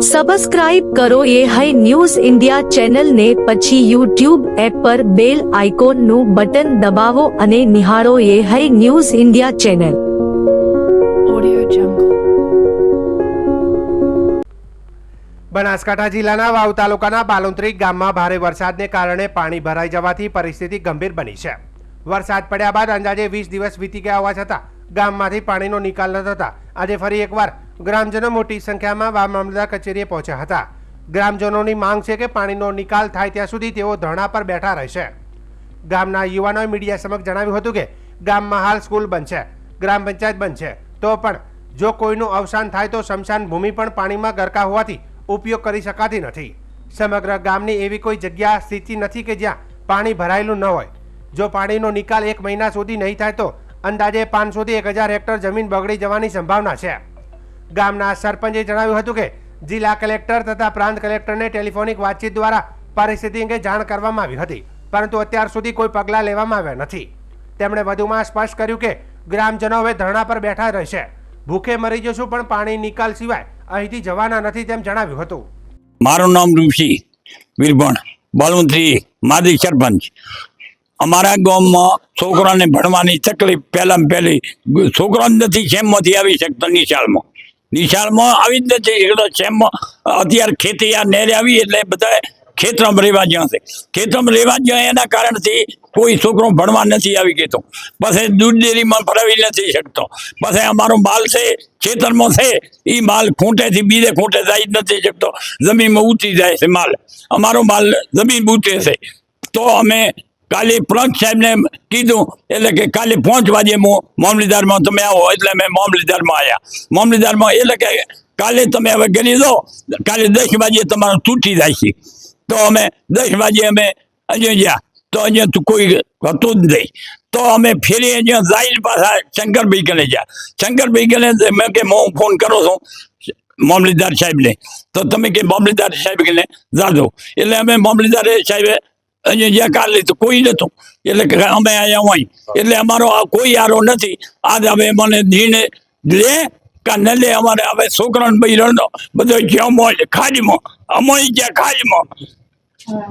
Subscribe કરો એ high news India ચેનલને, પછી યુટ્યુબ એપ પર બેલ આઇકોનનું બટન દબાવો અને નિહાળો એ high news India channel. Banaskantha જિલ્લાના વાવ તાલુકાના બાલુંત્રી ગામમાં ભારે વરસાદને કારણે પાણી ભરાઈ જવાથી પરિસ્થિતિ ગંભીર બની છે. વરસાદ પડ્યા બાદ અંદાજે 20 દિવસ વીતી ગયા હોવા છતાં ગામમાંથી પાણીનો નિકાલ ન થતા આજે ફરી એકવાર ગ્રામજનો મોટી સંખ્યામાં વાવ મામલતદાર કચેરીએ પહોંચ્યા હતા. ગ્રામજનોની માંગ છે કે પાણીનો નિકાલ થાય ત્યાં સુધી તેઓ ધરણા પર બેઠા રહેશે. ગામના યુવાનોએ મીડિયા સમક્ષ જણાવ્યું હતું કે ગામમાં હાલ સ્કૂલ બંધ છે, ગ્રામ પંચાયત બંધ છે, તો પણ જો કોઈનું અવસાન થાય તો સ્મશાન ભૂમિ પણ પાણીમાં ગરકા હોવાથી ઉપયોગ કરી શકાતી નથી. સમગ્ર ગામની એવી કોઈ જગ્યા સ્થિતિ નથી કે જ્યાં પાણી ભરાયેલું ન હોય. જો પાણીનો નિકાલ 1 મહિના સુધી નહીં થાય તો અંદાજે 500 થી 1000 હેક્ટર જમીન બગડી જવાની સંભાવના છે. ગામના સરપંચે જણાવ્યું હતું કે જિલ્લા કલેક્ટર તથા પ્રાંત કલેક્ટરને ટેલિફોનિક વાતચીત દ્વારા પરિસ્થિતિ અંગે જાણ કરવામાં આવી હતી, પરંતુ અત્યાર સુધી કોઈ પગલાં લેવામાં આવ્યા નથી. તેમણે વધુમાં સ્પષ્ટ કર્યું કે ગ્રામજનો હવે ધરણા પર બેઠા રહેશે. ભૂખે મરી જશું પણ પાણી નિકાલ સિવાય અહીંથી જવાના નથી તેમ જણાવ્યું હતું. મારું નામ ઋષિ વીરભણ, બાલુંત્રી માજી સરપંચ. અમારા ગામમાં છોકરાને ભણવાની તકલીફ પહેલી છોકરો નથી શેમમાંથી આવી શકતો. નિશાળમાં આવી જ નથી શકતો. શેમમાં અત્યારે ખેતી આ નેરે આવી એટલે બધા ખેતરમાં રહેવા જ્યાં છે. ખેતરમાં રહેવા જ્યાં એના કારણથી કોઈ છોકરો ભણવા નથી આવી ગયો. પછી દૂધ ડેરીમાં ભરાવી નથી શકતો. પછી અમારો માલ છે ખેતરમાં છે, એ માલ ખૂંટેથી બીજે ખૂંટે જઈ નથી શકતો. જમીનમાં ઉતરી જાય છે માલ. અમારો માલ જમીન ઉતરે છે. તો અમે કાલે પ્રાંત સાહેબને કીધું એટલે કે કાલે 5 વાગે હું મામલતદારમાં તમે આવો, એટલે અમે મામલતદારમાં આવ્યા. મામલતદારમાં એટલે કે કાલે તમે હવે કરી દો, કાલે 10 વાગે તમારું તૂટી જાય છે. તો અમે 10 વાગે અમે અહીંયા ગયા તો અહીંયા કોઈ હતું જ નહીં. તો અમે ફેરી અહીંયા જઈને પાછા શંકરભાઈ કને ગયા. શંકરભાઈ કને મેં કે હું ફોન કરો છું મામલતદાર સાહેબને, તો તમે કે મામલતદાર સાહેબ કને જાજો. એટલે અમે મામલતદાર સાહેબે અહીંયા જ્યાં કાઢ લીધું, કોઈ નતું. એટલે અમે અહીંયા હોય એટલે અમારો કોઈ આરો નથી. આજ હવે મને જીને લે કા ન લે, અમારે હવે છોકરાને બૈરણનો બધો જ્યાં મોય ખાડીમાં, અમારી જ્યાં ખાડીમાં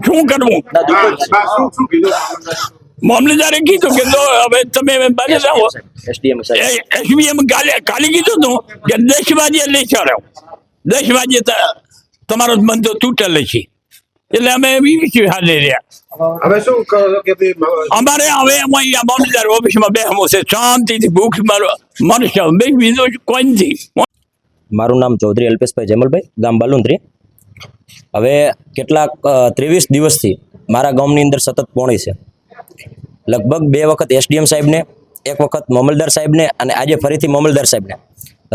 શું કરવું? મામલતદારે કીધું કે હવે તમે બાજુ જાઓ. એસડીએમ કાલે કીધું હતું કે 10 વાગે લઈ ચાલો, 10 વાગે તમારો બંધો તૂટેલો છે. એટલે અમે હાલે રહ્યા. હવે શું અમારે હવે મામલતદાર ઓફિસમાં બેસવું છે શાંતિથી. ભૂખ મરશે, બીજું કોઈ નથી. મારું નામ ચૌધરી અલ્પેશભાઈ જમલભાઈ, ગામ બાલુંત્રી. હવે કેટલાક 23 દિવસથી મારા ગામની અંદર સતત પોણી છે. લગભગ 2 વખત એસડીએમ સાહેબને, 1 વખત મામલતદાર સાહેબને અને આજે ફરીથી મામલતદાર સાહેબને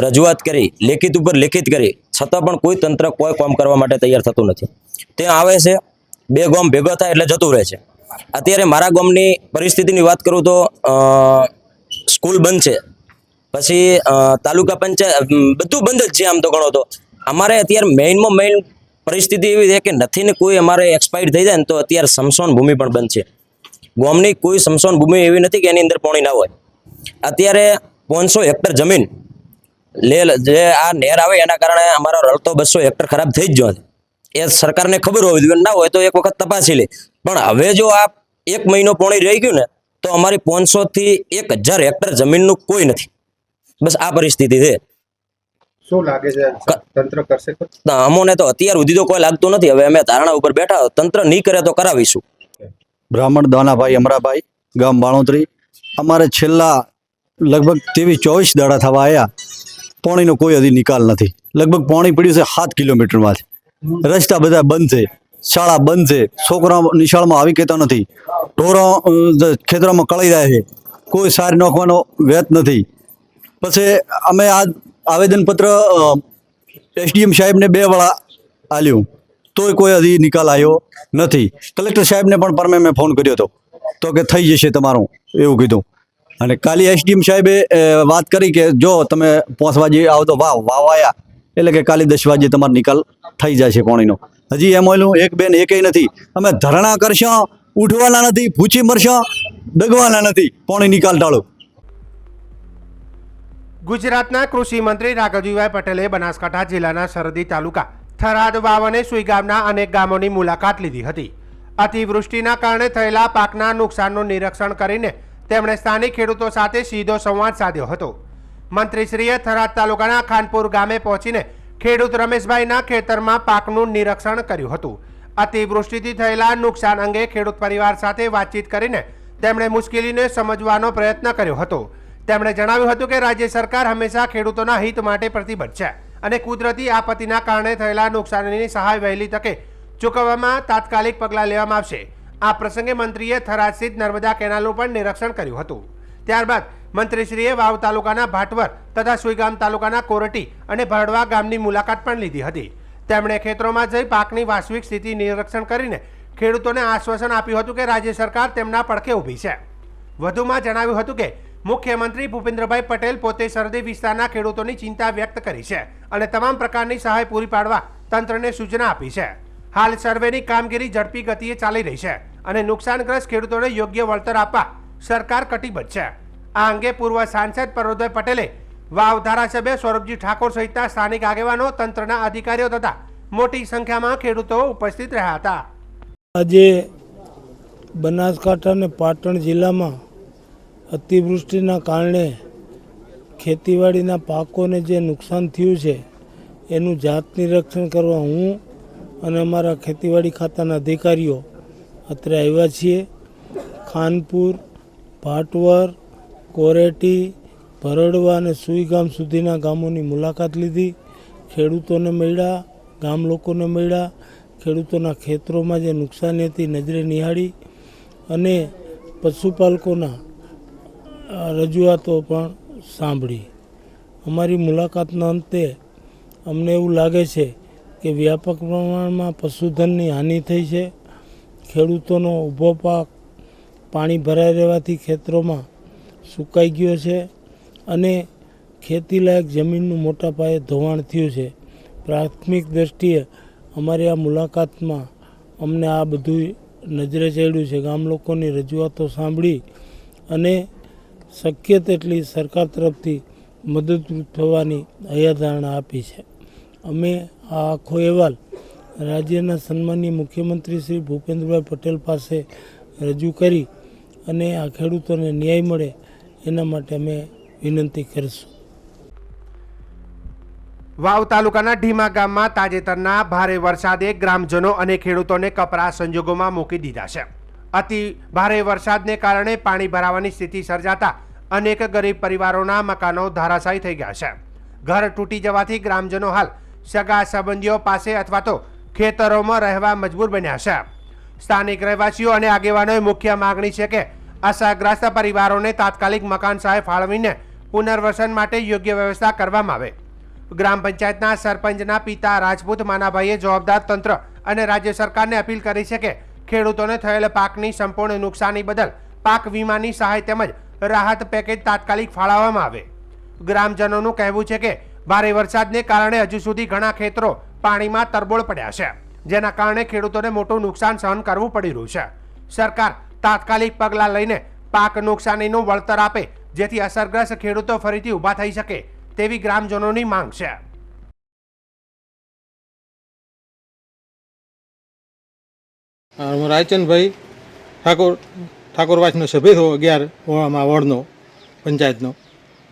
રજૂઆત કરી, લેખિત ઉપર લેખિત કરી, છતાં પણ કોઈ તંત્ર કોઈ કામ કરવા માટે તૈયાર થતું નથી. ત્યાં આવે છે, 2 ગામ ભેગા થાય એટલે જતું રહે છે. અત્યારે મારા ગામની પરિસ્થિતિની વાત કરું તો સ્કૂલ બંધ છે, પછી તાલુકા પંચાયત બધું બંધ જ છે. આમ તો ગણો તો અમારે અત્યારે મેઇનમાં મેઇન પરિસ્થિતિ એવી છે કે નથી ને કોઈ અમારે એક્સપાયર થઈ જાય ને તો અત્યારે સ્મશાન ભૂમિ પણ બંધ છે. ગામની કોઈ સ્મશાન ભૂમિ એવી નથી કે એની અંદર પાણી ના હોય. અત્યારે 500 હેક્ટર જમીન જે આ નહેર આવે એના કારણે અમારો રળતો 200 હેક્ટર ખરાબ થઈ જ ગયો. એ સરકારને ખબર હોવી જોઈએ, ના હોય તો એક વખત તપાસી લે. પણ હવે જો આ 1 મહિનો પાણી રહી ગયું ને તો અમારી 500 થી 1000 હેક્ટર જમીનનું કોઈ નથી. બસ આ પરિસ્થિતિ છે. શું લાગે છે તંત્ર કરશે? અમોને તો અત્યાર સુધી તો કોઈ લાગતું નથી. હવે અમે ધારણા ઉપર બેઠા, તંત્ર નહીં કરે તો કરાવીશું. બ્રાહ્મણ દાનાભાઈ અમરાભાઈ, ગામ બાણોતરી. અમારે છેલ્લા લગભગ 23-24 દાડા થવા આવ્યા, પાણીનો કોઈ હજી નિકાલ નથી. લગભગ પાણી પડ્યું છે 7 કિલોમીટરમાંથી. રસ્તા બધા બંધ છે, શાળા બંધ છે, છોકરા નિશાળમાં આવી કહેતા નથી, ઢોરો ખેતરોમાં કળી રહ્યા છે, કોઈ સાર નાખવાનો વેત નથી. પછી અમે આ આવેદનપત્ર એસડીએમ સાહેબને 2 વેળા આલ્યું, તોય કોઈ હજી નિકાલ આવ્યો નથી. કલેક્ટર સાહેબને પણ પરમે મેં ફોન કર્યો હતો, તો કે થઈ જશે તમારું એવું કીધું. અને કાલે એસડીએમ સાહેબે વાત કરી કે જો તમે 5 વાગે આવો તો વાવ આવ્યા એટલે કે કાલે 10 વાગે તમારો નિકાલ થઈ જાય છે પાણીનો. હજી એમ ઓલું 1 બેન એકેય નથી. અમે ધરણા કરશો, ઉઠવાના નથી, ભૂચી મરશો, ડગવાના નથી. પાણી નિકાલ ટાળો. ગુજરાતના કૃષિ મંત્રી રાઘવજીભાઈ પટેલે બનાસકાંઠા જિલ્લાના સરહદી તાલુકા થરાદ વાવ અને સુઈ ગામના અનેક ગામોની મુલાકાત લીધી હતી. અતિવૃષ્ટિના કારણે થયેલા પાકના નુકસાનનું નિરીક્ષણ કરીને તેમણે સ્થાનિક ખેડૂતો સાથે સીધો સંવાદ સાધ્યો હતો. મંત્રીશ્રીએ થરાદ તાલુકાના ખાનપુર ગામે પહોંચીને ખેડૂત રમેશભાઈના ખેતરમાં પાકનું નિરીક્ષણ કર્યું હતું. અતિવૃષ્ટિથી થયેલા નુકસાન અંગે ખેડૂત પરિવાર સાથે વાતચીત કરીને તેમણે મુશ્કેલીને સમજવાનો પ્રયત્ન કર્યો હતો. તેમણે જણાવ્યું હતું કે રાજ્ય સરકાર હંમેશા ખેડૂતોના હિત માટે પ્રતિબદ્ધ છે અને કુદરતી આપત્તિના કારણે થયેલા નુકસાનની સહાય વહેલી તકે ચૂકવવામાં તાત્કાલિક પગલાં લેવામાં આવશે. આ પ્રસંગે મંત્રીએ થરાદ સ્થિત નર્મદા કેનાલનું પણ નિરીક્ષણ કર્યું હતું. ત્યારબાદ મંત્રીશ્રીએ વાવ તાલુકાના ભાટવર તથા સુઈગામ તાલુકાના કોરટી અને ભરડવા ગામની મુલાકાત પણ લીધી હતી. તેમણે ખેતરોમાં જઈ પાકની વાસ્તવિક સ્થિતિ નિરીક્ષણ કરીને ખેડૂતોને આશ્વાસન આપ્યું હતું કે રાજ્ય સરકાર તેમના પડખે ઊભી છે. વધુમાં જણાવ્યું હતું કે મુખ્યમંત્રી ભૂપેન્દ્રભાઈ પટેલ પોતે સરહદી વિસ્તારના ખેડૂતોની ચિંતા વ્યક્ત કરી છે અને તમામ પ્રકારની સહાય પૂરી પાડવા તંત્રને સૂચના આપી છે. હાલ સર્વેની કામગીરી ઝડપી ગતિએ ચાલી રહી છે અને નુકસાનગ્રસ્ત ખેડૂતોને યોગ્ય વળતર આપવા સરકાર કટિબદ્ધ છે. આ અંગે પૂર્વ સાંસદ પર્વતભાઈ પટેલે, વાવ ધારાસભ્ય સૌરભજી ઠાકોર સહિતના સ્થાનિક આગેવાનો, તંત્રના અધિકારીઓ તથા મોટી સંખ્યામાં ખેડૂતો ઉપસ્થિત રહ્યા હતા. આજે બનાસકાંઠા અને પાટણ જિલ્લામાં અતિવૃષ્ટિના કારણે ખેતીવાડીના પાકોને જે નુકસાન થયું છે એનું જાત નિરીક્ષણ કરવા હું અને અમારા ખેતીવાડી ખાતાના અધિકારીઓ અત્રે આવ્યા છીએ. ખાનપુર, ભાટવર, કોરેટી, ભરડવા અને સુઈગામ સુધીના ગામોની મુલાકાત લીધી. ખેડૂતોને મળ્યા, ગામ લોકોને મળ્યા, ખેડૂતોના ખેતરોમાં જે નુકસાની હતી નજરે નિહાળી અને પશુપાલકોના રજૂઆતો પણ સાંભળી. અમારી મુલાકાતના અંતે અમને એવું લાગે છે કે વ્યાપક પ્રમાણમાં પશુધનની હાનિ થઈ છે. ખેડૂતોનો ઊભો પાક પાણી ભરાઈ રહેવાથી ખેતરોમાં સુકાઈ ગયો છે અને ખેતીલાયક જમીનનું મોટા પાયે ધોવાણ થયું છે. પ્રાથમિક દૃષ્ટિએ અમારી આ મુલાકાતમાં અમને આ બધું નજરે ચડ્યું છે. ગામ લોકોની રજૂઆતો સાંભળી અને શક્ય તેટલી સરકાર તરફથી મદદરૂપ થવાની હૈયાધારણા આપી છે. અમે આ આખો અહેવાલ રાજ્યના સન્માનીય મુખ્યમંત્રી શ્રી ભૂપેન્દ્રભાઈ પટેલ પાસે રજૂ કરી અને આ ખેડૂતોને ન્યાય મળે એના માટે અમે વિનંતી કરીશું. વાવ તાલુકાના ઢીમા ગામમાં તાજેતરના ભારે વરસાદે ગ્રામજનો અને ખેડૂતોને કપરા સંજોગોમાં મૂકી દીધા છે. અતિ ભારે વરસાદને કારણે પાણી ભરાવાની સ્થિતિ સર્જાતા અનેક ગરીબ પરિવારોના મકાનો ધરાશાયી થઈ ગયા છે. ઘર તૂટી જવાથી ગ્રામજનો હાલ સગા સંબંધીઓ પાસે અથવા તો ખેતરોમાં રહેવા મજબૂર બન્યા છે. સ્થાનિક રહેવાસીઓ અને આગેવાનોએ મુખ્ય માગણી છે કે અસરગ્રસ્ત પરિવારોને તાત્કાલિક મકાન સહાય ફાળવીને પુનર્વસન માટે યોગ્ય વ્યવસ્થા કરવામાં આવે. ગ્રામ પંચાયતના સરપંચના પિતા રાજપૂત માનાભાઈએ જવાબદાર તંત્ર અને રાજ્ય સરકારને અપીલ કરી છે કે ખેડૂતોને થયેલ પાકની સંપૂર્ણ નુકસાની બદલ પાક વીમાની સહાય તેમજ રાહત પેકેજ તાત્કાલિક ફાળવવામાં આવે. ગ્રામજનોનું કહેવું છે કે ભારે વરસાદને કારણે હજુ સુધી ઘણા ખેતરો પાણીમાં તરબોળ પડ્યા છે, જેના કારણે ખેડૂતોને મોટું નુકસાન સહન કરવું પડી રહ્યું છે. સરકાર તાત્કાલિક પગલાં લઈને પાક નુકસાનીનું વળતર આપે જેથી અસરગ્રસ્ત ખેડૂતો ફરીથી ઊભા થઈ શકે તેવી ગ્રામજનોની માંગ છે. હું રાયચંદભાઈ ઠાકોરવાસનો સભ્ય થયો 11 વોર્ડનો પંચાયતનો,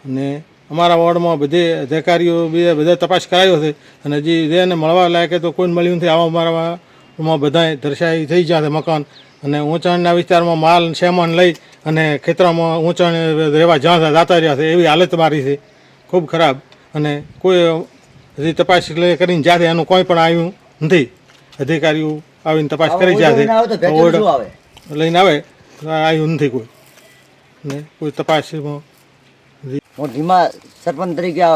અને અમારા વોર્ડમાં બધે અધિકારીઓ બધા તપાસ કરાયો છે અને હજી રેને મળવા લાયકે તો કોઈ મળ્યું નથી. આવા અમારામાં બધાય દર્શાઈ થઈ ગયા છે મકાન, અને ઊંચાણના વિસ્તારમાં માલ સામાન લઈ અને ખેતરામાં ઊંચાણ રહેવા જ્યાં જાતા રહ્યા છે એવી હાલત મારી છે, ખૂબ ખરાબ. અને કોઈ હજી તપાસ કરીને જાતે એનું કોઈ પણ આવ્યું નથી. અધિકારીઓ આવીને તપાસ કરી જાય ઓર્ડર લઈને આવે, આવ્યું નથી કોઈ, ને કોઈ તપાસ. હું ધીમા સરપંચ તરીકે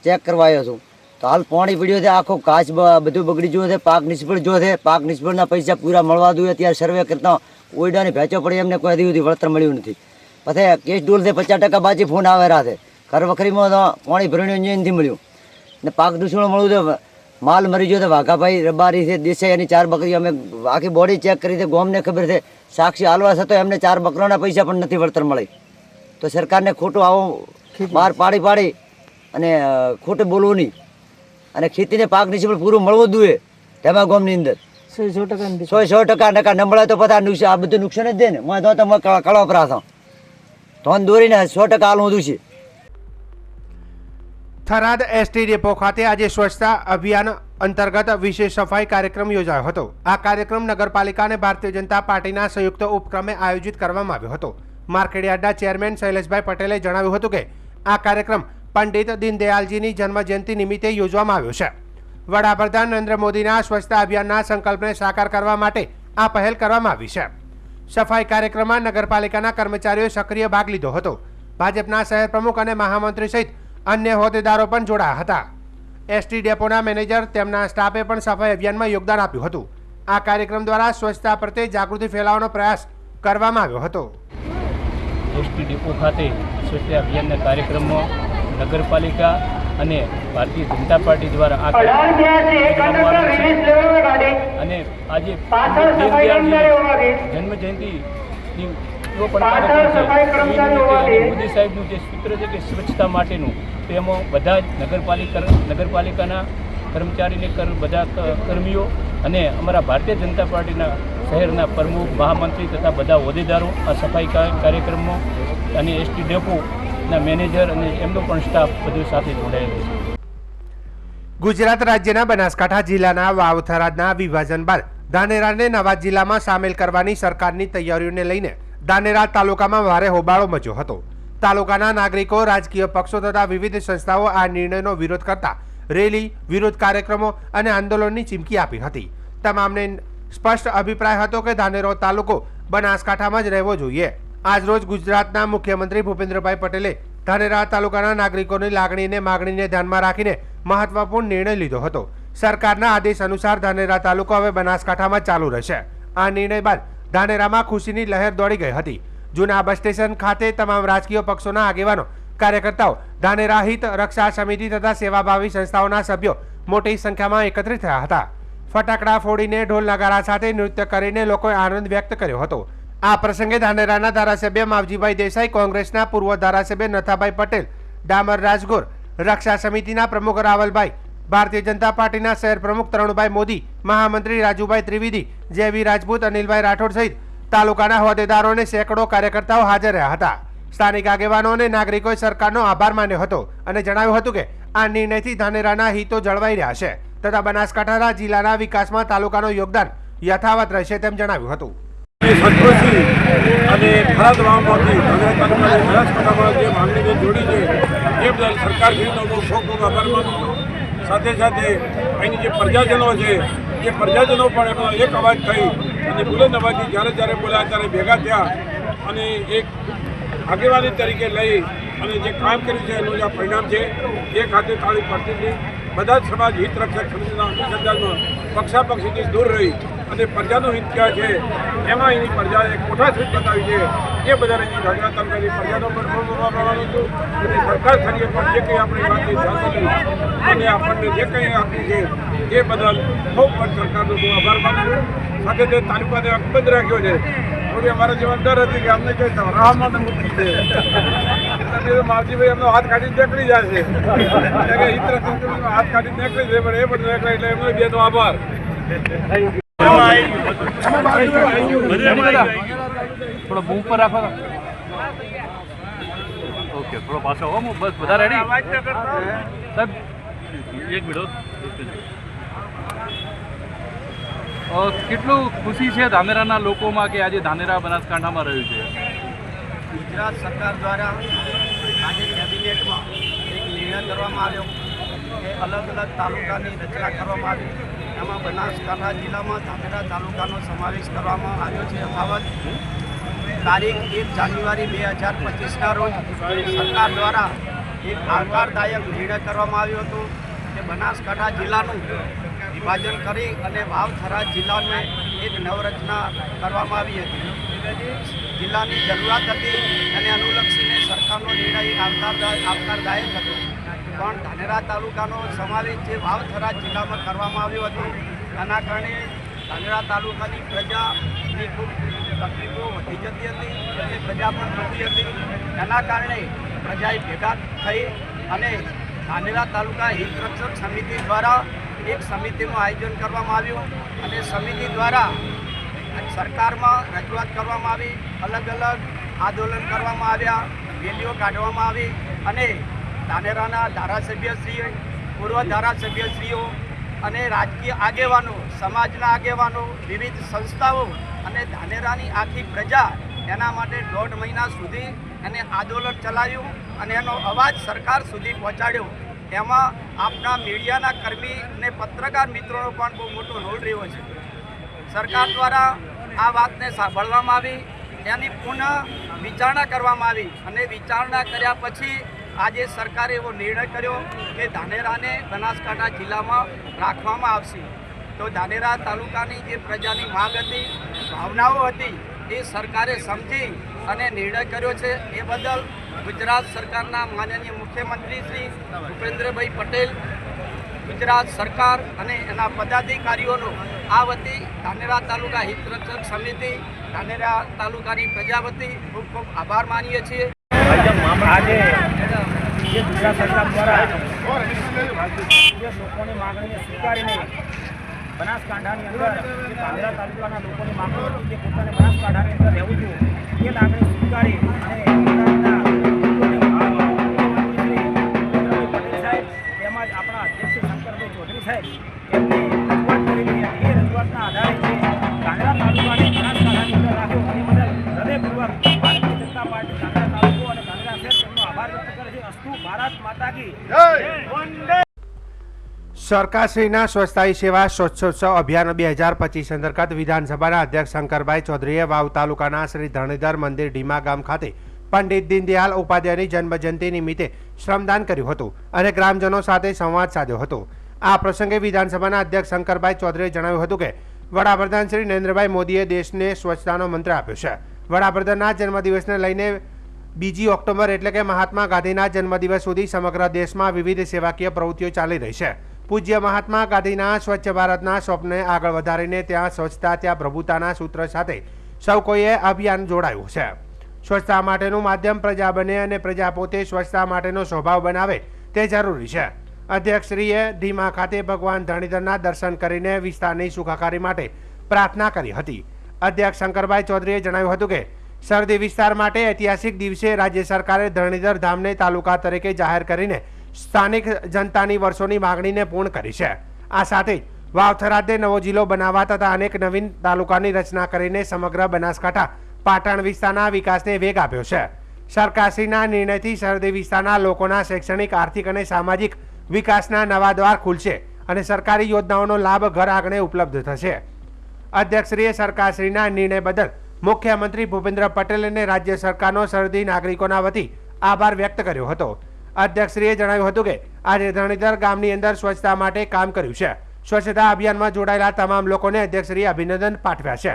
ચેક કરવા આવ્યો છું તો હાલ પાણી પડ્યો છે, આખો ઘાસ બધું બગડી ગયો છે, પાક નિષ્ફળ ગયો છે. પાક નિષ્ફળના પૈસા પૂરા મળવા જોઈએ. ત્યારે સર્વે કરતા ઓયડાની ભેંચો પડી એમને કોઈ હજી સુધી વળતર મળ્યું નથી. પછી કેસ ડોલ છે 50% બાજી ફોન આવે રહ્યા છે. ઘર વખરીમાં તો પાણી ભરણ્યું નથી મળ્યું ને પાક દૂષણ મળ્યું છે. માલ મરી ગયો છે. વાઘાભાઈ રબારી છે, દેસાઈ એની 4 બકરી અમે આખી બોડી ચેક કરી છે, ગોમને ખબર છે. સાક્ષી હાલવા છતાં એમને 4 બકરાના પૈસા પણ નથી વળતર મળી. તો સરકારને ખોટું આવું બહાર પાડી અને ખોટું બોલવું નહીં અને ખેતીને પાક નિષ્ફળ પૂરું મળવું જોઈએ તેમાં ગામની અંદર 100% ન મળે તો પછી આ બધું નુકસાન જ દે ને. હું તો તમે કળો પ્રાથો તો દોરીને 100% હાલવું હતું છે. થરાદ એસટી ડેપો ખાતે આજે સ્વચ્છતા અભિયાન અંતર્ગત વિશેષ સફાઈ કાર્યક્રમ યોજાયો હતો. આ કાર્યક્રમ નગરપાલિકા અને ભારતીય જનતા પાર્ટીના સંયુક્ત ઉપક્રમે આયોજિત કરવામાં આવ્યો હતો. માર્કેટયાર્ડના ચેરમેન શૈલેષભાઈ પટેલે જણાવ્યું હતું કે આ કાર્યક્રમ પંડિત દીનદયાલજીની જન્મજયંતિ નિમિત્તે યોજવામાં આવ્યો છે. વડાપ્રધાન નરેન્દ્ર મોદીના સ્વચ્છતા અભિયાનના સંકલ્પને સાકાર કરવા માટે આ પહેલ કરવામાં આવી છે. સફાઈ કાર્યક્રમમાં નગરપાલિકાના કર્મચારીઓએ સક્રિય ભાગ લીધો હતો. ભાજપના શહેર પ્રમુખ અને મહામંત્રી સહિત અન્ય હોદ્દેદારો પણ જોડાયા હતા. એસટી ડેપોના મેનેજર તેમના સ્ટાફે પણ સફાઈ અભિયાનમાં યોગદાન આપ્યું હતું. આ કાર્યક્રમ દ્વારા સ્વચ્છતા પ્રત્યે જાગૃતિ ફેલાવવાનો પ્રયાસ કરવામાં આવ્યો હતો. એસટી ડેપો ખાતે સ્વચ્છતા અભિયાનના કાર્યક્રમમાં નગરપાલિકા અને ભારતીય જનતા પાર્ટી દ્વારા આ અને આજે જન્મજયંતિની મોદી સાહેબનું જે સૂત્ર છે કે સ્વચ્છતા માટેનું, તેમાં બધા જ નગરપાલિકાના કર્મચારીને બધા કર્મીઓ અને અમારા ભારતીય જનતા પાર્ટીના શહેરના પ્રમુખ મહામંત્રી તથા બધા હોદ્દેદારો આ સફાઈ કાર્યક્રમમાં અને એસટી ડેપોના મેનેજર અને એમનો પણ સ્ટાફ બધું સાથે જોડાયેલો છે. ગુજરાત રાજ્યના બનાસકાંઠા જિલ્લાના વાવ થરાદના વિભાજન બાદ ધાનેરાને નવા જિલ્લામાં સામેલ કરવાની સરકારની તૈયારીઓને લઈને ધાનેરા તાલુકામાં ભારે હોબાળો મચ્યો હતો. તાલુકાના નાગરિકો, રાજકીય પક્ષો તથા વિવિધ સંસ્થાઓ આ નિર્ણયનો વિરોધ કરતા રેલી, વિરોધ કાર્યક્રમો અને આંદોલનની ચીમકી આપી હતી. તમામને સ્પષ્ટ અભિપ્રાય હતો કે ધાનેરો તાલુકો બનાસકાંઠામાં જ રહેવો જોઈએ. આજરોજ ગુજરાતના મુખ્યમંત્રી ભૂપેન્દ્રભાઈ પટેલે ધાનેરા તાલુકાના નાગરિકોની લાગણી અને માગણીને ધ્યાનમાં રાખીને મહત્વપૂર્ણ નિર્ણય લીધો હતો. સરકારના આદેશ અનુસાર ધાનેરા તાલુકો હવે બનાસકાંઠામાં ચાલુ રહેશે. આ નિર્ણય બાદ ધાનેરામાં ખુશીની લહેર દોડી ગઈ હતી. જૂના બસ સ્ટેશન ખાતે તમામ રાજકીય પક્ષોના આગેવાનો, કાર્યકર્તાઓ, ધાનેરા હિત રક્ષા સમિતિ તથા સેવાભાવી સંસ્થાઓના સભ્યો મોટી સંખ્યામાં એકત્રિત થયા હતા. ફટાકડા ફોડીને, ઢોલ નગારા સાથે નૃત્ય કરીને લોકોએ આનંદ વ્યક્ત કર્યો હતો. આ પ્રસંગે ધાનેરાના ધારાસભ્ય માવજીભાઈ દેસાઈ, કોંગ્રેસના પૂર્વ ધારાસભ્ય નથાભાઈ પટેલ, ડામર રાજગોર, રક્ષા સમિતિના પ્રમુખ રાવલભાઈ, ભારતીય જનતા પાર્ટીના શહેર પ્રમુખ તરુણભાઈ મોદી, મહામંત્રી રાજુભાઈ ત્રિવેદી, જેવી રાજપૂત, અનિલભાઈ રાઠોડ સહિત તાલુકાના હોદ્દેદારો અને સેંકડો કાર્યકર્તાઓ હાજર રહ્યા હતા. સ્થાનિક આગેવાનો અને નાગરિકોએ સરકારનો આભાર માન્યો હતો અને જણાવ્યું હતું કે આ નિર્ણયથી ધાનેરાના હિતો જળવાઈ રહ્યા છે તથા બનાસકાંઠા જિલ્લાના વિકાસમાં તાલુકાનું યોગદાન યથાવત રહેશે તેમ જણાવ્યું હતું. સંતોષી અને થરાદ વાવમાંથી બનાસકાંઠામાં જે માંગણીને જોડી છે એ બદલ સરકારશ્રીનો હું ખૂબ ખૂબ આભાર માનું છું. સાથે સાથે અહીંની જે પ્રજાજનો છે એ પ્રજાજનો પણ એનો એક અવાજ થઈ અને બુલંદ અવાજથી જ્યારે બોલાયા ત્યારે ભેગા થયા અને એક આગેવાની તરીકે લઈ અને જે કામ કર્યું છે એનું જે પરિણામ છે એ ખાતે તાળી પડતી હતી. બધા જ સમાજ હિત રક્ષક સમિતિના અનુસંધાનમાં પક્ષાપક્ષીથી દૂર રહી અને પ્રજાનું હિત ક્યાં છે એમાં એની પ્રજાએ કોઠાસૂઝ બતાવી છે એ બધાને ધાનેરા તાલુકાની પ્રજાનો પણ ખૂબ આભાર છું. અને સરકાર ખરીએ પણ જે કંઈ આપણી વાતની સાંભળી અને આપણને જે કંઈ આપ્યું છે એ બદલ ખૂબ પણ સરકારનો હું આભાર માનું છું. સાથે તે તાલુકાને અકબંધ રાખ્યો છે. થોડી અમારા જવાબદાર હતી કે અમને કંઈ રાહમાં મૂકી છે એટલે માવજીભાઈ એમનો હાથ કાઢીને નીકળી જાય છે કે હિત રક્ષક હાથ કાઢીને નીકળી જાય પણ એ બધું નીકળે એટલે એમનો બેનો આભાર. થોડો બૂમ પર રાખો. ઓકે, થોડો પાછો હો, બસ બધા રેડી સાહેબ. એક મિનિટ. કેટલું ખુશી છે ધાનેરાના લોકોમાં કે આજે ધાનેરા બનાસકાંઠામાં રહ્યું છે? ગુજરાત સરકાર દ્વારા આજે કેબિનેટમાં એક નિર્ણય કરવામાં આવ્યો કે અલગ અલગ તાલુકાની રચના કરવામાં આવી. એમાં બનાસકાંઠા જિલ્લામાં ધાનેરા તાલુકાનો સમાવેશ કરવામાં આવ્યો છે. યથાવત તારીખ 1 જાન્યુઆરી 2025ના રોજ સરકાર દ્વારા એક આવકારદાયક નિર્ણય કરવામાં આવ્યો હતો કે બનાસકાંઠા જિલ્લાનું વિભાજન કરી અને વાવ થરાદ જિલ્લાને એક નવરચના કરવામાં આવી હતી. જિલ્લાની જરૂરિયાત હતી અને અનુલક્ષીને સરકારનો નિર્ણય આવકારદાયક હતો. પણ ધાનેરા તાલુકાનો સમાવેશ જે વાવ થરાદ જિલ્લામાં કરવામાં આવ્યો હતો એના કારણે ધાનેરા તાલુકાની પ્રજાની ખૂબ તકલીફો વધી જતી હતી અને પ્રજા પણ થતી હતી. એના કારણે પ્રજાએ ભેગા થઈ અને ધાનેરા તાલુકા હિત રક્ષક સમિતિ દ્વારા એક સમિતિનું આયોજન કરવામાં આવ્યું અને સમિતિ દ્વારા સરકારમાં રજૂઆત કરવામાં આવી, અલગ અલગ આંદોલન કરવામાં આવ્યા, રેલીઓ કાઢવામાં આવી અને ધાનેરાના ધારાસભ્યશ્રીઓ, પૂર્વ ધારાસભ્યશ્રીઓ અને રાજકીય આગેવાનો, સમાજના આગેવાનો, વિવિધ સંસ્થાઓ અને ધાનેરાની આખી પ્રજા એના માટે 1.5 મહિના સુધી એને આંદોલન ચલાવ્યું અને એનો અવાજ સરકાર સુધી પહોંચાડ્યો. એમાં આપના મીડિયાના કર્મી અને પત્રકાર મિત્રોનો પણ બહુ મોટો રોલ રહ્યો છે. સરકાર દ્વારા આ વાતને સાંભળવામાં આવી, એની પુનઃ વિચારણા કરવામાં આવી અને વિચારણા કર્યા પછી આજે સરકારે એવો નિર્ણય કર્યો કે ધાનેરાને બનાસકાંઠા જિલ્લામાં રાખવામાં આવશે. તો ધાનેરા તાલુકાની જે પ્રજાની માંગ હતી, ભાવનાઓ હતી, એ સરકારે સમજી અને નિર્ણય કર્યો છે. એ બદલ ગુજરાત સરકારના માનનીય મુખ્યમંત્રી શ્રી ભૂપેન્દ્રભાઈ પટેલ, ગુજરાત સરકાર અને એના પદાધિકારીઓનો આ વતી ધાનેરા તાલુકા હિત રક્ષક સમિતિ, ધાનેરા તાલુકાની પ્રજા વતી ખૂબ ખૂબ આભાર માનીએ છીએ. આજે જે ગુજરાત સરકાર દ્વારા જે લોકોની માગણીને સ્વીકારીને બનાસકાંઠાની અંદર જે ધાનેરા તાલુકાના લોકોની માગણી હતી, જે પોતાને બનાસકાંઠાની અંદર રહેવું હતું, એ લાગણી સ્વીકારી અને ગુજરાતના પટેલ સાહેબ તેમજ આપણા અધ્યક્ષ શંકરભાઈ ચૌધરી સાહેબ એમની રજૂઆત કરેલી હતી. એ રજૂઆતના આધારે જે ધાનેરા તાલુકાને બનાસકાંઠાની અંદર રાખ્યો એ બદલ હૃદયપૂર્વક ભારતીય જનતા પાર્ટી ધાનેરા તાલુકો અને ધાનેરા શહેર તેમનો આભાર વ્યક્ત કરે છે. અસ્તુ ભારત માતા કી જય. સરકારશ્રીના સ્વચ્છતા સેવા સ્વચ્છોત્સવ અભિયાન 2025 અંતર્ગત વિધાનસભાના અધ્યક્ષ શંકરભાઈ ચૌધરીએ વાવ તાલુકાના શ્રી ધરણીધર મંદિર ઢીમા ગામ ખાતે પંડિત દીનદયાળ ઉપાધ્યાયની જન્મજયંતિ નિમિત્તે શ્રમદાન કર્યું હતું અને ગ્રામજનો સાથે સંવાદ સાધ્યો હતો. આ પ્રસંગે વિધાનસભાના અધ્યક્ષ શંકરભાઈ ચૌધરીએ જણાવ્યું હતું કે વડાપ્રધાન શ્રી નરેન્દ્રભાઈ મોદીએ દેશને સ્વચ્છતાનો મંત્ર આપ્યો છે. વડાપ્રધાનના જન્મદિવસને લઈને 2 ઓક્ટોબર એટલે કે મહાત્મા ગાંધીના જન્મદિવસ સુધી સમગ્ર દેશમાં વિવિધ સેવાકીય પ્રવૃત્તિઓ ચાલી રહી છે. પૂજ્ય મહાત્મા ગાંધીના સ્વચ્છ ભારતના સ્વપ્નને આગળ વધારીને ત્યાં સ્વચ્છતા ત્યાં પ્રભુતાના સૂત્ર સાથે સૌ કોઈએ અભિયાન જોડાયું છે. સ્વચ્છતા માટેનું માધ્યમ પ્રજા બને અને પ્રજા પોતે સ્વચ્છતા માટેનો સ્વભાવ બનાવે તે જરૂરી છે. અધ્યક્ષશ્રીએ ઢીમા ખાતે ભગવાન ધરણીધરના દર્શન કરીને વિસ્તારની સુખાકારી માટે પ્રાર્થના કરી હતી. અધ્યક્ષ શંકરભાઈ ચૌધરીએ જણાવ્યું હતું કે સરહદી વિસ્તાર માટે ઐતિહાસિક દિવસે રાજ્ય સરકારે ધરણીધર ધામને તાલુકા તરીકે જાહેર કરીને સ્થાનિક જનતાની વર્ષોની માગણીને પૂર્ણ કરી છે. આ સાથે જ વાવ થરાદને નવો જિલ્લો બનાવવા તથા અનેક નવીન તાલુકાની રચના કરીને સમગ્ર બનાસકાંઠા પાટણ વિસ્તારના વિકાસને વેગ આપ્યો છે. સરકારશ્રીના નિર્ણયથી સરહદી વિસ્તારના લોકોના શૈક્ષણિક, આર્થિક અને સામાજિક વિકાસના નવા દ્વાર ખુલશે અને સરકારી યોજનાઓનો લાભ ઘર આંગણે ઉપલબ્ધ થશે. અધ્યક્ષશ્રીએ સરકારશ્રીના નિર્ણય બદલ મુખ્યમંત્રી ભૂપેન્દ્ર પટેલ અને રાજ્ય સરકારનો સરહદી નાગરિકોના વતી આભાર વ્યક્ત કર્યો હતો. અધ્યક્ષશ્રીએ જણાવ્યું હતું કે આજે ધરણીધર ગામની અંદર સ્વચ્છતા માટે કામ કર્યું છે. સ્વચ્છતા અભિયાનમાં જોડાયેલા તમામ લોકોને અધ્યક્ષશ્રીએ અભિનંદન પાઠવ્યા છે.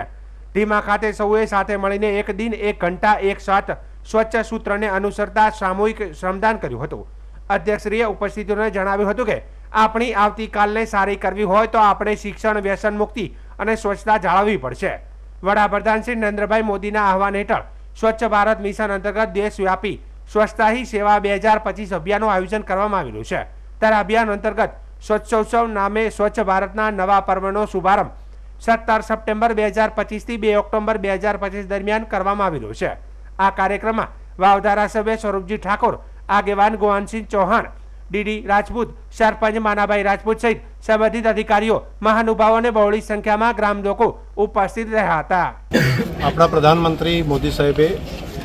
ઢીમા ખાતે સૌએ સાથે મળીને 1 દિન 1 ઘંટા 1 સાથ સ્વચ્છ સૂત્રને અનુસરતા સામૂહિક શ્રમદાન કર્યું હતું. અધ્યક્ષશ્રીએ ઉપસ્થિતોને જણાવ્યું હતું કે આપણી આવતીકાલને સારી કરવી હોય તો આપણે શિક્ષણ, વ્યસન મુક્તિ અને સ્વચ્છતા જાળવવી પડશે. વડાપ્રધાન શ્રી નરેન્દ્રભાઈ મોદીના આહવાન હેઠળ સ્વચ્છ ભારત મિશન અંતર્ગત દેશવ્યાપી સ્વચ્છતા હી સેવા 2025 અભિયાનનું આયોજન કરવામાં આવેલું છે. ત્યારે અભિયાન અંતર્ગત સ્વચ્છોત્સવ નામે સ્વચ્છ ભારતના નવા પર્વનો શુભારંભ 17 સપ્ટેમ્બર 2025 થી 2 ઓક્ટોબર 2025 દરમિયાન કરવામાં આવેલો છે. આ કાર્યક્રમમાં વાવ ધારાસભ્ય સ્વરૂપજી ઠાકોર, આગેવાન ગોવાનસિંહ ચૌહાણ, ડીડી રાજપૂત, સરપંચ માનાભાઈ રાજપૂત સહિત સંબંધિત અધિકારીઓ, મહાનુભાવો અને બહોળી સંખ્યામાં ગ્રામ લોકો ઉપસ્થિત રહ્યા હતા. આપણા પ્રધાનમંત્રી મોદી સાહેબે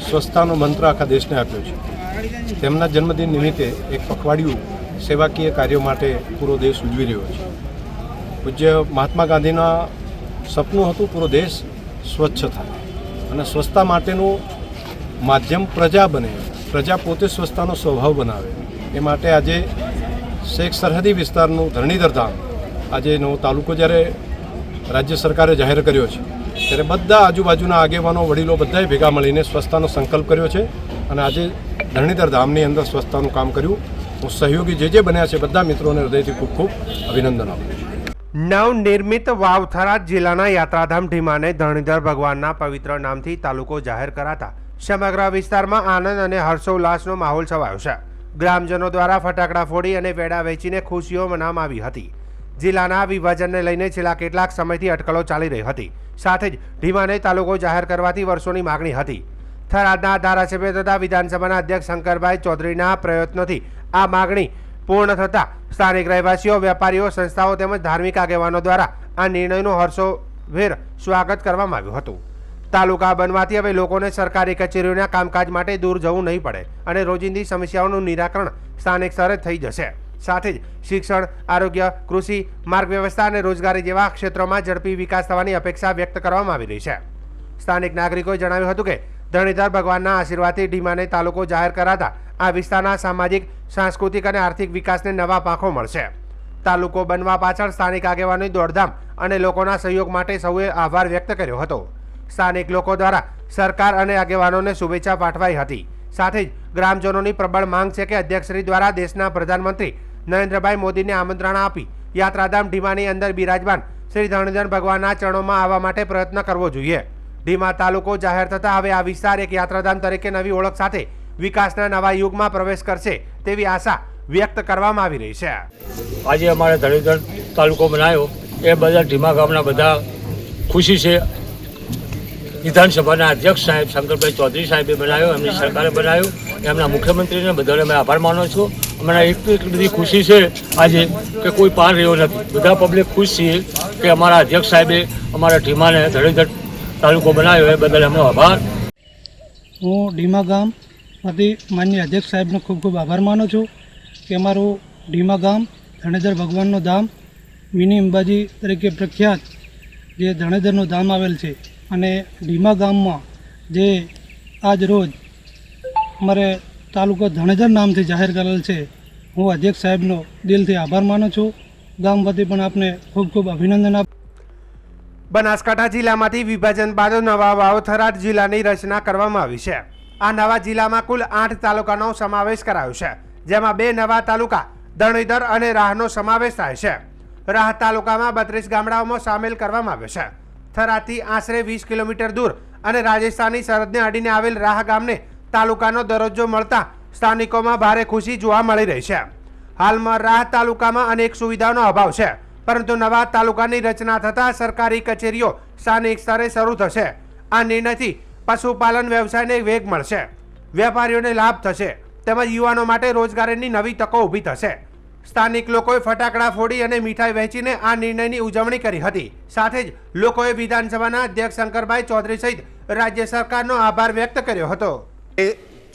સ્વચ્છતાનો મંત્ર આખા દેશને આપ્યો છે. તેમના જન્મદિન નિમિત્તે એક પખવાડિયું સેવાકીય કાર્યો માટે પૂરો દેશ ઉજવી રહ્યો છે. પૂજ્ય મહાત્મા ગાંધીના સપનું હતું પૂરો દેશ સ્વચ્છ થાય અને સ્વચ્છતા માટેનું માધ્યમ પ્રજા બને, પ્રજા પોતે સ્વચ્છતાનો સ્વભાવ બનાવે. એ માટે આજે શેખ સરહદી વિસ્તારનું ધરણીધર ધામ આજે નવો તાલુકો જ્યારે રાજ્ય સરકારે જાહેર કર્યો છે ત્યારે બધા આજુબાજુના આગેવાનો, વડીલો બધાએ ભેગા મળીને સ્વચ્છતાનો સંકલ્પ કર્યો છે અને આજે ધરણીધર ધામની અંદર સ્વચ્છતાનું કામ કર્યું. હું સહયોગી જે બન્યા છે બધા મિત્રોને હૃદયથી ખૂબ ખૂબ અભિનંદન આપું છું. નવનિર્મિત વાવ થરાદ જિલ્લાના યાત્રાધામ ઢીમાને ધરણીધર ભગવાનના પવિત્ર નામથી તાલુકો જાહેર કરાતા સમગ્ર વિસ્તારમાં આનંદ અને હર્ષોલ્લાસનો માહોલ છવાયો છે. ગ્રામજનો દ્વારા ફટાકડા ફોડી અને વેડા વેચીને ખુશીઓ મનાવવામાં આવી હતી. જિલ્લાના વિભાજનને લઈને છેલ્લા કેટલાક સમયથી અટકળો ચાલી રહી હતી. સાથે જ ઢીમાને તાલુકો જાહેર કરવાથી વર્ષોની માગણી હતી. થરાદના ધારાસભ્ય તથા વિધાનસભાના અધ્યક્ષ શંકરભાઈ ચૌધરીના પ્રયત્નોથી આ માગણી પૂર્ણ થતાં સ્થાનિક રહેવાસીઓ, વેપારીઓ, સંસ્થાઓ તેમજ ધાર્મિક આગેવાનો દ્વારા આ નિર્ણયનું હર્ષોભેર સ્વાગત કરવામાં આવ્યું હતું. તાલુકા બનવાથી હવે લોકોને સરકારી કચેરીઓના કામકાજ માટે દૂર જવું નહીં પડે અને રોજિંદી સમસ્યાઓનું નિરાકરણ સ્થાનિક સ્તરે થઈ જશે. સાથે જ શિક્ષણ, આરોગ્ય, કૃષિ, માર્ગ વ્યવસ્થા અને રોજગારી જેવા ક્ષેત્રોમાં ઝડપી વિકાસ થવાની અપેક્ષા વ્યક્ત કરવામાં આવી રહી છે. સ્થાનિક નાગરિકોએ જણાવ્યું હતું કે ધરણીધર ભગવાનના આશીર્વાદથી ઢીમાને તાલુકો જાહેર કરાતા આ વિસ્તારના સામાજિક, સાંસ્કૃતિક અને આર્થિક વિકાસને નવા પાંખો મળશે. તાલુકો બનવા પાછળ સ્થાનિક આગેવાનોની દોડધામ અને લોકોના સહયોગ માટે સૌએ આભાર વ્યક્ત કર્યો હતો. સ્થાનિક લોકો દ્વારા સરકાર અને આગેવાનોને શુભેચ્છા પાઠવાઈ હતી. સાથે જ ગ્રામજનોની પ્રબળ માંગ છે કે અધ્યક્ષશ્રી દ્વારા દેશના પ્રધાનમંત્રી નરેન્દ્રભાઈ મોદીને આમંત્રણ આપી યાત્રાધામ ઢીમાની અંદર બિરાજમાન શ્રી ધરણીધર ભગવાનના ચરણોમાં આવવા માટે પ્રયત્ન કરવો જોઈએ. ઢીમા તાલુકો જાહેર થતાં હવે આ વિસ્તાર એક યાત્રાધામ તરીકે નવી ઓળખ સાથે વિકાસના નવા યુગમાં પ્રવેશ કરશે તેવી આશા વ્યક્ત કરવામાં આવી રહી છે. આજે અમારે ધરણીધર તાલુકો બનાવ્યો એ બધા ઢીમા ગામના બધા ખુશી છે. વિધાનસભાના અધ્યક્ષ સાહેબ શંકરભાઈ ચૌધરી સાહેબે બનાવ્યો, એમની સરકારે બનાવ્યો, એમના મુખ્યમંત્રીને બધાને અમે આભાર માનું છું. અમને એટલી બધી ખુશી છે આજે કે કોઈ પાર રહ્યો નથી. બધા પબ્લિક ખુશ છીએ કે અમારા અધ્યક્ષ સાહેબે અમારા ઢીમાને ધરણીધર તાલુકો બનાવ્યો એ બદલ એમનો આભાર. હું ઢીમા ગામમાંથી માનનીય અધ્યક્ષ સાહેબનો ખૂબ ખૂબ આભાર માનું છું કે અમારું ઢીમા ગામ ધરણીધર ભગવાનનું ધામ, મિની અંબાજી તરીકે પ્રખ્યાત જે ધરણીધરનું ધામ આવેલ છે અને ઢીમા ગામમાં જે આજ રોજ અમારે તાલુકો ધરણીધર નામથી જાહેર કરેલ છે, હું અધ્યક્ષ સાહેબનો દિલથી આભાર માનું છું. ગામ વતી પણ આપને ખૂબ ખૂબ અભિનંદન આપ. બનાસકાંઠા જિલ્લામાંથી વિભાજન બાદ નવા વાવ થરાદ જિલ્લાની રચના કરવામાં આવી છે. આ નવા જિલ્લામાં કુલ 8 તાલુકાનો સમાવેશ કરાયો છે, જેમાં 2 નવા તાલુકા ધરણીધર અને રાહનો સમાવેશ થાય છે. રાહ તાલુકામાં 32 ગામડાઓમાં સામેલ કરવામાં આવ્યો છે. થરાદથી આશરે 20 કિલોમીટર દૂર અને રાજસ્થાની સરહદને અડીને આવેલ રાહ ગામને તાલુકાનો દરજ્જો મળતા સ્થાનિકોમાં ભારે ખુશી જોવા મળી રહી છે. હાલમાં રાહ તાલુકામાં અનેક સુવિધાઓનો અભાવ છે, પરંતુ નવા તાલુકાની રચના થતાં સરકારી કચેરીઓ સ્થાનિક સ્તરે શરૂ થશે. આ નિર્ણયથી પશુપાલન વ્યવસાયને વેગ મળશે, વેપારીઓને લાભ થશે તેમજ યુવાનો માટે રોજગારીની નવી તકો ઊભી થશે. સ્થાનિક લોકોએ ફટાકડા ફોડી અને મીઠાઈ વહેંચીને આ નિર્ણયની ઉજવણી કરી હતી. સાથે જ લોકોએ વિધાનસભાના અધ્યક્ષ શંકરભાઈ ચૌધરી સહિત રાજ્ય સરકારનો આભાર વ્યક્ત કર્યો હતો.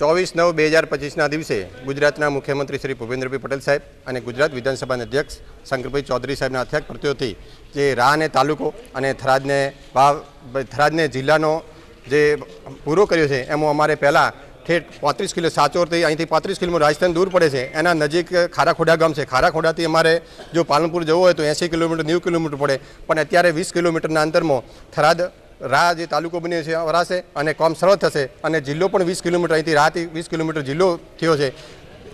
24/9/2025ના દિવસે ગુજરાતના મુખ્યમંત્રી શ્રી ભૂપેન્દ્રભાઈ પટેલ સાહેબ અને ગુજરાત વિધાનસભાના અધ્યક્ષ શંકરભાઈ ચૌધરી સાહેબના હથિયાર પ્રત્યોથી જે રાહને તાલુકો અને થરાદને જિલ્લાનો જે પૂરો કર્યો છે એમાં અમારે પહેલાં ઠેઠ 35 કિલો સાચોરથી અહીંથી 35 કિલોમીટર રાજસ્થાન દૂર પડે છે. એના નજીક ખારાખોડા ગામ છે. ખારાખોડાથી અમારે જો પાલનપુર જવું હોય તો 80 કિલોમીટર 90 કિલોમીટર પડે, પણ અત્યારે 20 કિલોમીટરના અંતરમાં થરાદ રાહ જે તાલુકો બન્યો છે વરાશે અને કામ સરળ થશે અને જિલ્લો પણ 20 કિલોમીટર અહીંથી રાહથી 20 કિલોમીટર જિલ્લો થયો છે.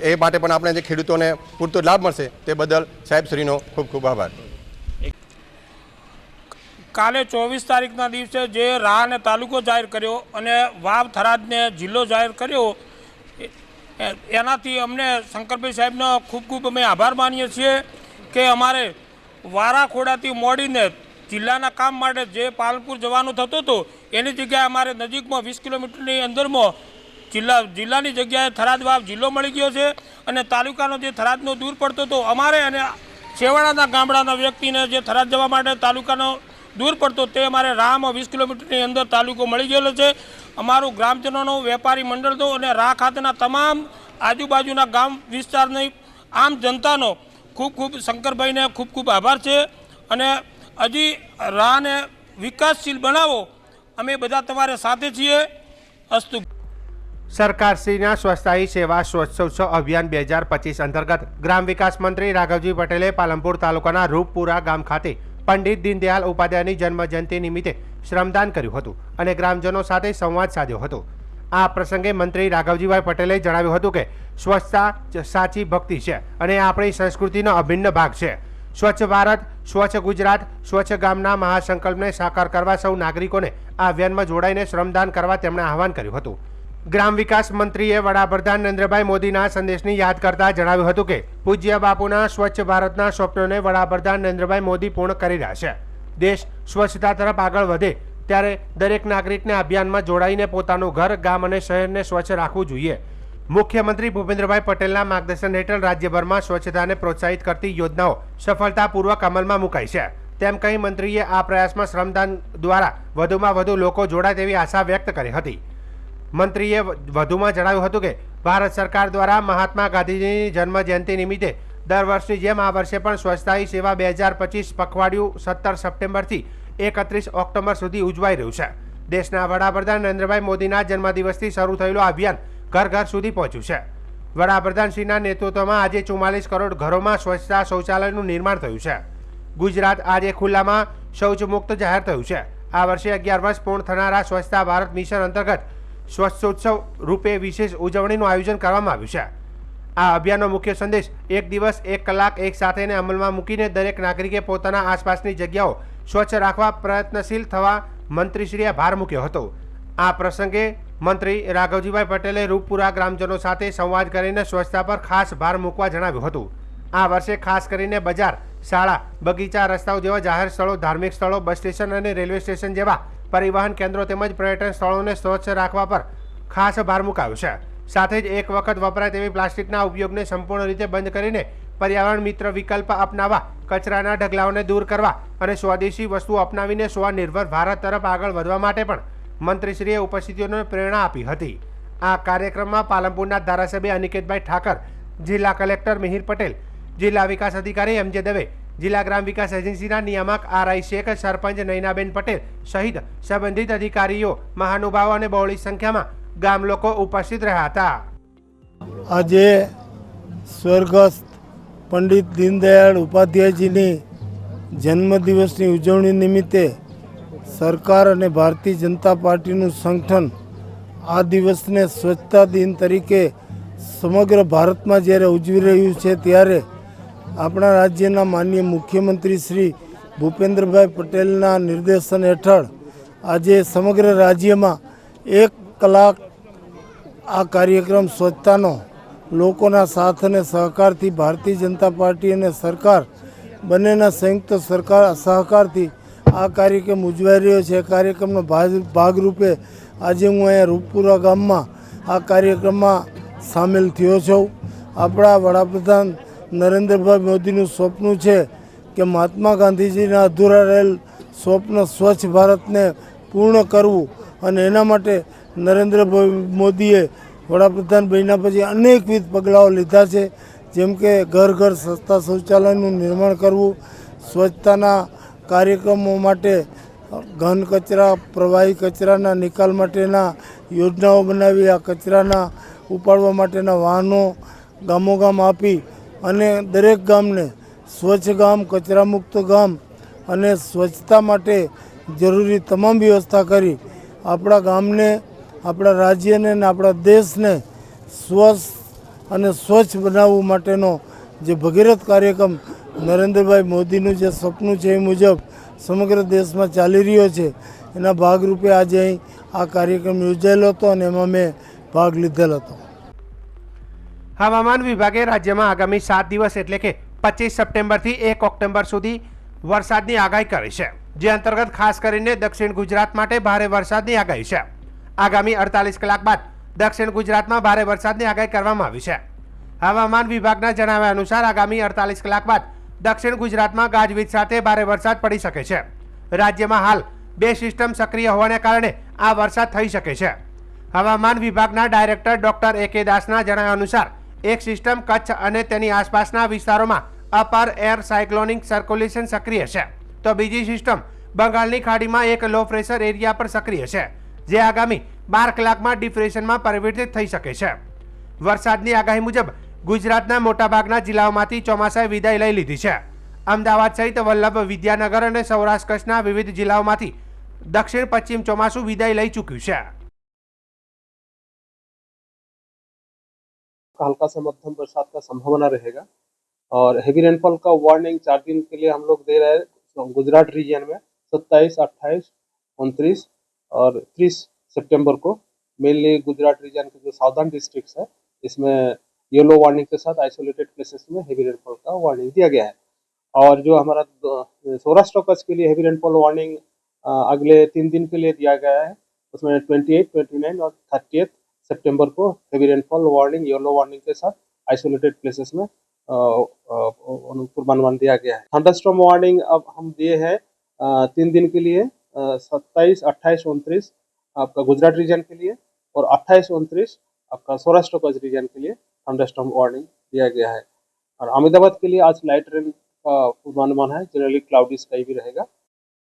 એ માટે પણ આપણે જે ખેડૂતોને પૂરતો લાભ મળશે તે બદલ સાહેબશ્રીનો ખૂબ ખૂબ આભાર. કાલે 24 તારીખના દિવસે જે રાહને તાલુકો જાહેર કર્યો અને વાવ થરાદને જિલ્લો જાહેર કર્યો, એનાથી અમને શંકરભાઈ સાહેબનો ખૂબ ખૂબ અમે આભાર માનીએ છીએ કે અમારે વારાખોડાથી મોડીને જિલ્લાના કામ માટે જે પાલનપુર જવાનું થતું હતું એની જગ્યાએ અમારે નજીકમાં 20 કિલોમીટરની અંદરમાં જિલ્લાની જગ્યાએ થરાદ વાવ જિલ્લો મળી ગયો છે અને તાલુકાનો જે થરાદનો દૂર પડતો હતો અમારે અને છેવાડાના ગામડાના વ્યક્તિને જે થરાદ જવા માટે તાલુકાનો દૂર પડતો તે અમારે રાહમાં 20 કિલોમીટરની અંદર તાલુકો મળી ગયેલો છે. અમારું ગ્રામજનોનો, વેપારી મંડળનો અને રાહ ખાતેના તમામ આજુબાજુના ગામ વિસ્તારની આમ જનતાનો ખૂબ ખૂબ શંકરભાઈને ખૂબ ખૂબ આભાર છે અને હજી રાહને વિકાસશીલ બનાવો, અમે બધા તમારે સાથે છીએ. અસ્તુ. સરકારશ્રીના સ્વસ્થાયી સેવા સ્વચ્છોત્સવ અભિયાન 2025 અંતર્ગત ગ્રામ વિકાસ મંત્રી રાઘવજી પટેલે પાલનપુર તાલુકાના રૂપપુરા ગામ ખાતે પંડિત દીનદયાળ ઉપાધ્યાયની જન્મજયંતિ નિમિત્તે શ્રમદાન કર્યું હતું અને ગ્રામજનો સાથે સંવાદ સાધ્યો હતો. આ પ્રસંગે મંત્રી રાઘવજીભાઈ પટેલે જણાવ્યું હતું કે સ્વચ્છતા સાચી ભક્તિ છે અને આપણી સંસ્કૃતિનો અભિન્ન ભાગ છે. સ્વચ્છ ભારત, સ્વચ્છ ગુજરાત, સ્વચ્છ ગામના મહાસંકલ્પને સાકાર કરવા સૌ નાગરિકોને આ અભિયાનમાં જોડાઈને શ્રમદાન કરવા તેમણે આહવાન કર્યું હતું. ગ્રામ વિકાસ મંત્રીએ વડાપ્રધાન નરેન્દ્રભાઈ મોદીના સંદેશની યાદ કરતા જણાવ્યું હતું કે પૂજ્ય બાપુના સ્વચ્છ ભારતના સ્વપ્નોને વડાપ્રધાન નરેન્દ્રભાઈ મોદી પૂર્ણ કરી રહ્યા છે. દેશ સ્વચ્છતા તરફ આગળ વધે ત્યારે દરેક નાગરિકને અભિયાનમાં જોડાઈને પોતાનું ઘર, ગામ અને શહેરને સ્વચ્છ રાખવું જોઈએ. મુખ્યમંત્રી ભૂપેન્દ્રભાઈ પટેલના માર્ગદર્શન હેઠળ રાજ્યભરમાં સ્વચ્છતાને પ્રોત્સાહિત કરતી યોજનાઓ સફળતાપૂર્વક અમલમાં મુકાઈ છે તેમ કહી મંત્રીએ આ પ્રયાસમાં શ્રમદાન દ્વારા વધુમાં વધુ લોકો જોડાય તેવી આશા વ્યક્ત કરી હતી. મંત્રીએ વધુમાં જણાવ્યું હતું કે ભારત સરકાર દ્વારા મહાત્મા ગાંધીજીની જન્મ જયંતિ નિમિત્તે દર વર્ષની જેમ આ વર્ષે પણ સ્વચ્છતા હી સેવા 2025 પખવાડિયું 17 સપ્ટેમ્બરથી 31 ઓક્ટોબર સુધી ઉજવાઈ રહ્યું છે. દેશના વડાપ્રધાન નરેન્દ્રભાઈ મોદીના જન્મદિવસથી શરૂ થયેલું આ અભિયાન ઘર ઘર સુધી પહોંચ્યું છે. વડાપ્રધાનશ્રીના નેતૃત્વમાં આજે 44 કરોડ ઘરોમાં સ્વચ્છતા શૌચાલયનું નિર્માણ થયું છે. ગુજરાત આજે ખુલ્લામાં શૌચ મુક્ત જાહેર થયું છે. આ વર્ષે 11 વર્ષ પૂર્ણ થનારા સ્વચ્છતા ભારત મિશન અંતર્ગત સ્વચ્છોત્સવ રૂપે વિશેષ ઉજવણીનું આયોજન કરવામાં આવ્યું છે. આ અભિયાનનો મુખ્ય સંદેશ 1 દિવસ 1 કલાક એક સાથેને અમલમાં મૂકીને દરેક નાગરિકે પોતાના આસપાસની જગ્યાઓ સ્વચ્છ રાખવા પ્રયત્નશીલ થવા મંત્રીશ્રીએ ભાર મૂક્યો હતો. આ પ્રસંગે મંત્રી રાઘવજીભાઈ પટેલે રૂપપુરા ગ્રામજનો સાથે સંવાદ કરીને સ્વચ્છતા પર ખાસ ભાર મૂકવા જણાવ્યું હતું. આ વર્ષે ખાસ કરીને બજાર, શાળા, બગીચા, રસ્તાઓ જેવા જાહેર સ્થળો, ધાર્મિક સ્થળો, બસ સ્ટેશન અને રેલવે સ્ટેશન જેવા પરિવહન કેન્દ્રો તેમજ પર્યટન સ્થળોને સ્વચ્છ રાખવા પર ખાસ ભાર મુકાયો છે. સાથે જ એક વખત વપરાય તેવી પ્લાસ્ટિકના ઉપયોગને સંપૂર્ણ રીતે બંધ કરીને પર્યાવરણ મિત્ર વિકલ્પ અપનાવવા, કચરાના ઢગલાઓને દૂર કરવા અને સ્વદેશી વસ્તુઓ અપનાવીને સ્વનિર્ભર ભારત તરફ આગળ વધવા માટે પણ મંત્રીશ્રીએ ઉપસ્થિતિઓને પ્રેરણા આપી હતી. આ કાર્યક્રમમાં પાલનપુરના ધારાસભ્ય અનિકેતભાઈ ઠાકર, જિલ્લા કલેક્ટર મિહિર પટેલ, જિલ્લા વિકાસ અધિકારી એમ.જે. દવે, જિલ્લા ગ્રામ વિકાસ એજન્સીના નિયામક આર.આઈ. શેખ, સરપંચ નૈનાબેન પટેલ સહિત સંબંધિત અધિકારીઓ, મહાનુભાવો અને બહોળી સંખ્યામાં ગામ લોકો ઉપસ્થિત રહ્યા હતા. આજે સ્વર્ગસ્થ પંડિત દીનદયાળ ઉપાધ્યાયજીની જન્મદિવસની ઉજવણી નિમિત્તે સરકાર અને ભારતીય જનતા પાર્ટીનું સંગઠન આ દિવસને સ્વચ્છતા દિન તરીકે સમગ્ર ભારતમાં જ્યારે ઉજવી રહ્યું છે ત્યારે આપણા રાજ્યના માનનીય મુખ્યમંત્રી શ્રી ભૂપેન્દ્રભાઈ પટેલના નિર્દેશન હેઠળ આજે સમગ્ર રાજ્યમાં 1 કલાક આ કાર્યક્રમ સ્વચ્છતાનો લોકોના સાથ અને સહકારથી ભારતીય જનતા પાર્ટી અને સરકાર બંનેના સંયુક્ત સહકારથી આ કાર્યક્રમ ઉજવાઈ રહ્યો છે. કાર્યક્રમનો ભાગરૂપે આજે હું અહીંયા રૂપપુરા ગામમાં આ કાર્યક્રમમાં સામેલ થયો છું. આપણા વડાપ્રધાન નરેન્દ્રભાઈ મોદીનું સ્વપ્ન છે કે મહાત્મા ગાંધીજીના અધૂરા રહેલ સ્વપ્ન સ્વચ્છ ભારતને પૂર્ણ કરવું અને એના માટે નરેન્દ્રભાઈ મોદીએ વડાપ્રધાન બન્યા પછી અનેકવિધ પગલાઓ લીધા છે. જેમ કે ઘર ઘર સસ્તા શૌચાલયનું નિર્માણ કરવું, સ્વચ્છતાના કાર્યક્રમો માટે ઘન કચરા, પ્રવાહી કચરાના નિકાલ માટેના યોજનાઓ બનાવી, આ કચરાના ઉપાડવા માટેના વાહનો ગામોગામ આપી અને દરેક ગામને સ્વચ્છ ગામ, કચરામુક્ત ગામ અને સ્વચ્છતા માટે જરૂરી તમામ વ્યવસ્થા કરી આપણા ગામને, આપણા રાજ્યને અને આપણા દેશને સ્વસ્થ અને સ્વચ્છ બનાવવા માટેનો જે ભગીરથ કાર્યક્રમ નરેન્દ્રભાઈ મોદીનું જે સપનું છે એ મુજબ સમગ્ર દેશમાં ચાલી રહ્યો છે. એના ભાગરૂપે આજે અહીં આ કાર્યક્રમ યોજાયેલો હતો અને એમાં મેં ભાગ લીધેલો હતો. હવામાન વિભાગે રાજ્યમાં આગામી 7 દિવસ એટલે કે 25 સપ્ટેમ્બરથી 1 ઓક્ટોબર સુધી વરસાદની આગાહી કરી છે. જે અંતર્ગત ખાસ કરીને દક્ષિણ ગુજરાત માટે ભારે વરસાદની આગાહી છે. આગામી 48 કલાક બાદ દક્ષિણ ગુજરાતમાં ભારે વરસાદની આગાહી કરવામાં આવી છે. હવામાન વિભાગના જણાવ્યા અનુસાર આગામી 48 કલાક બાદ દક્ષિણ ગુજરાતમાં ગાજવીજ સાથે ભારે વરસાદ પડી શકે છે. રાજ્યમાં હાલ 2 સિસ્ટમ સક્રિય હોવાને કારણે આ વરસાદ થઈ શકે છે. હવામાન વિભાગના ડાયરેક્ટર ડોક્ટર એ.કે. દાસના જણાવ્યા અનુસાર એક સિસ્ટમ કચ્છ અને તેની આસપાસના વિસ્તારોમાં અપર એર સાયક્લોનિક સર્ક્યુલેશન સક્રિય છે, તો બીજી સિસ્ટમ બંગાળની ખાડીમાં એક લો પ્રેશર એરિયા પર સક્રિય છે, જે આગામી 12 કલાકમાં ડિપ્રેશનમાં પરિવર્તિત થઈ શકે છે. વરસાદની આગાહી મુજબ ગુજરાતના મોટાભાગના જિલ્લાઓમાંથી ચોમાસાએ વિદાય લઈ લીધી છે. અમદાવાદ સહિત વલ્લભ, વિદ્યાનગર અને સૌરાષ્ટ્ર કચ્છના વિવિધ જિલ્લાઓમાંથી દક્ષિણ પશ્ચિમ ચોમાસું વિદાય લઈ ચૂક્યું છે. हल्का से मध्यम बरसात का संभावना रहेगा और हेवी रेनफॉल का वार्निंग 4 दिन के लिए हम लोग दे रहे हैं गुजरात रीजन में 27, 28, 29 और 30 सितंबर को, मेनली गुजरात रीजन के जो साउदर्न डिस्ट्रिक्ट्स है इसमें येलो वार्निंग के साथ आइसोलेटेड प्लेसेस में हेवी रेनफॉल का वार्निंग दिया गया है। और जो हमारा सौराष्ट्र कच्छ के लिए हेवी रेनफॉल वार्निंग अगले 3 दिन के लिए दिया गया है, उसमें 28, 29 और 30 सितंबर को heavy rainfall warning yellow warning के साथ आइसोलेटेड प्लेसेस में पूर्वानुमान दिया गया है। थंडरस्टॉर्म वार्निंग अब हम दिए हैं 3 दिन के लिए, 27, 28, 29 आपका गुजरात रीजन के लिए और 28, 29 आपका सौराष्ट्र कच्छ रीजन के लिए थंडरस्टॉर्म वार्निंग दिया गया है। और अहमदाबाद के लिए आज लाइट रेन का पूर्वानुमान है, जनरली क्लाउडी स्काई भी रहेगा।